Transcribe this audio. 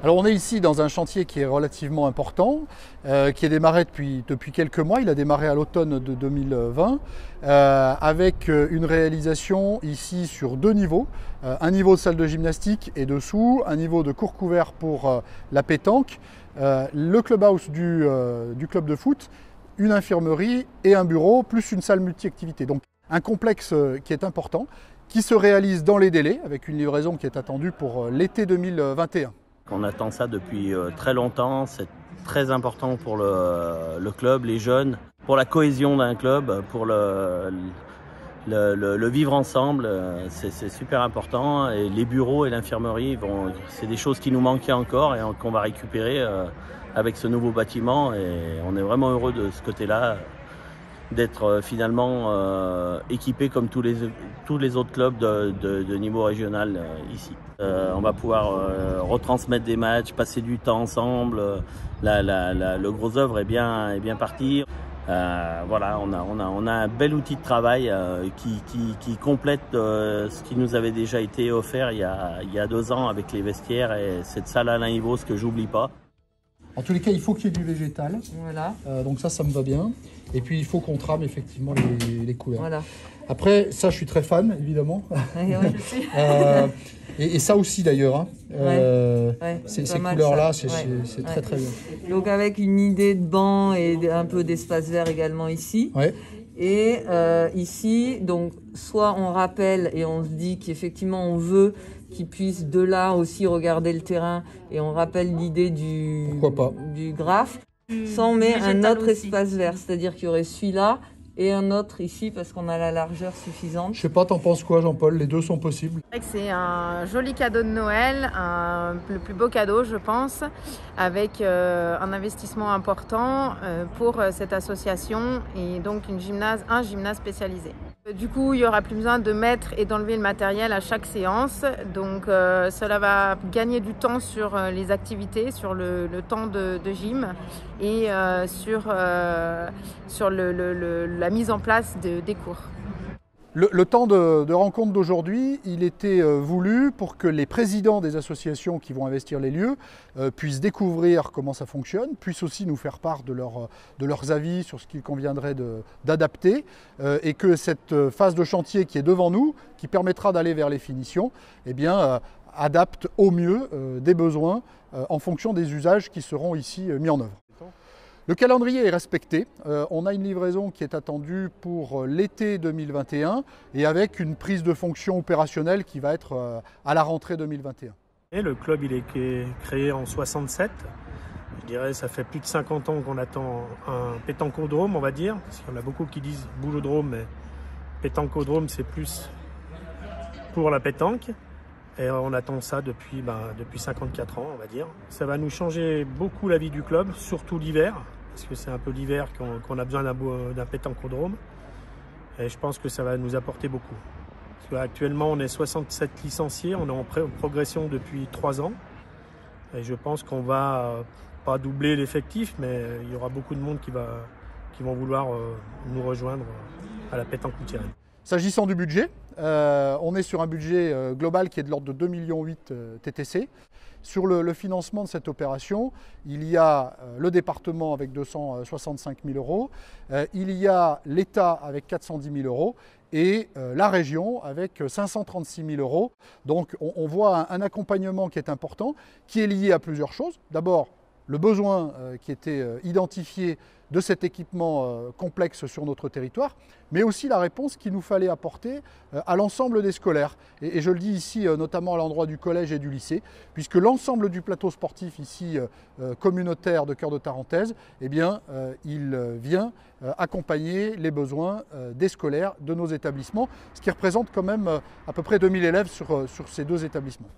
Alors on est ici dans un chantier qui est relativement important, qui est démarré depuis quelques mois. Il a démarré à l'automne de 2020 avec une réalisation ici sur deux niveaux. Un niveau de salle de gymnastique et dessous, un niveau de court couvert pour la pétanque, le clubhouse du club de foot, une infirmerie et un bureau, plus une salle multi-activité. Donc un complexe qui est important, qui se réalise dans les délais, avec une livraison qui est attendue pour l'été 2021. On attend ça depuis très longtemps, c'est très important pour le club, les jeunes, pour la cohésion d'un club, pour le vivre ensemble, c'est super important. Et les bureaux et l'infirmerie, c'est des choses qui nous manquaient encore et qu'on va récupérer avec ce nouveau bâtiment. Et on est vraiment heureux de ce côté-là, d'être finalement équipé comme tous les autres clubs de niveau régional ici. On va pouvoir retransmettre des matchs, passer du temps ensemble. Le gros œuvre est bien parti. Voilà, on a un bel outil de travail qui complète ce qui nous avait déjà été offert il y a 2 ans avec les vestiaires et cette salle Alain Ivos que j'oublie pas. En tous les cas, il faut qu'il y ait du végétal. Voilà. Donc ça me va bien. Et puis il faut qu'on trame effectivement les couleurs. Voilà. Après, ça, je suis très fan, évidemment. Ouais, je sais. Et ça aussi d'ailleurs. Hein. Ces couleurs-là, c'est très très bien. Donc avec une idée de banc et un peu d'espace vert également ici. Ouais. Et ici, donc soit on rappelle et on se dit qu'effectivement on veut qu'ils puissent de là aussi regarder le terrain et on rappelle l'idée du graphe. Soit on met un autre espace vert, c'est-à-dire qu'il y aurait celui-là et un autre ici parce qu'on a la largeur suffisante. Je sais pas, t'en penses quoi Jean-Paul? Les deux sont possibles. C'est un joli cadeau de Noël, le plus beau cadeau je pense, avec un investissement important pour cette association et donc un gymnase spécialisé. Du coup, il n'y aura plus besoin de mettre et d'enlever le matériel à chaque séance. Donc, cela va gagner du temps sur les activités, sur le temps de gym et sur la mise en place des cours. Le temps de rencontre d'aujourd'hui, il était voulu pour que les présidents des associations qui vont investir les lieux puissent découvrir comment ça fonctionne, puissent aussi nous faire part de leurs avis sur ce qu'il conviendrait d'adapter et que cette phase de chantier qui est devant nous, qui permettra d'aller vers les finitions, eh bien, adapte au mieux des besoins en fonction des usages qui seront ici mis en œuvre. Le calendrier est respecté, on a une livraison qui est attendue pour l'été 2021 et avec une prise de fonction opérationnelle qui va être à la rentrée 2021. Et le club il est créé en 67, je dirais ça fait plus de 50 ans qu'on attend un pétanquodrome on va dire, parce qu'il y en a beaucoup qui disent boulodrome, mais pétanquodrome c'est plus pour la pétanque. Et on attend ça depuis 54 ans, on va dire. Ça va nous changer beaucoup la vie du club, surtout l'hiver, parce que c'est un peu l'hiver qu'on a besoin d'un pétanquodrome. Et je pense que ça va nous apporter beaucoup. Actuellement, on est 67 licenciés, on est en progression depuis 3 ans. Et je pense qu'on va pas doubler l'effectif, mais il y aura beaucoup de monde qui vont vouloir nous rejoindre à la pétanque routière. S'agissant du budget, on est sur un budget global qui est de l'ordre de 2,8 millions TTC. Sur le financement de cette opération, il y a le département avec 265 000 euros, il y a l'État avec 410 000 euros et la région avec 536 000 euros. Donc on voit un accompagnement qui est important, qui est lié à plusieurs choses. D'abord, le besoin qui était identifié de cet équipement complexe sur notre territoire, mais aussi la réponse qu'il nous fallait apporter à l'ensemble des scolaires. Et je le dis ici notamment à l'endroit du collège et du lycée, puisque l'ensemble du plateau sportif ici communautaire de Cœur de Tarentaise, eh bien, il vient accompagner les besoins des scolaires de nos établissements, ce qui représente quand même à peu près 2000 élèves sur ces 2 établissements.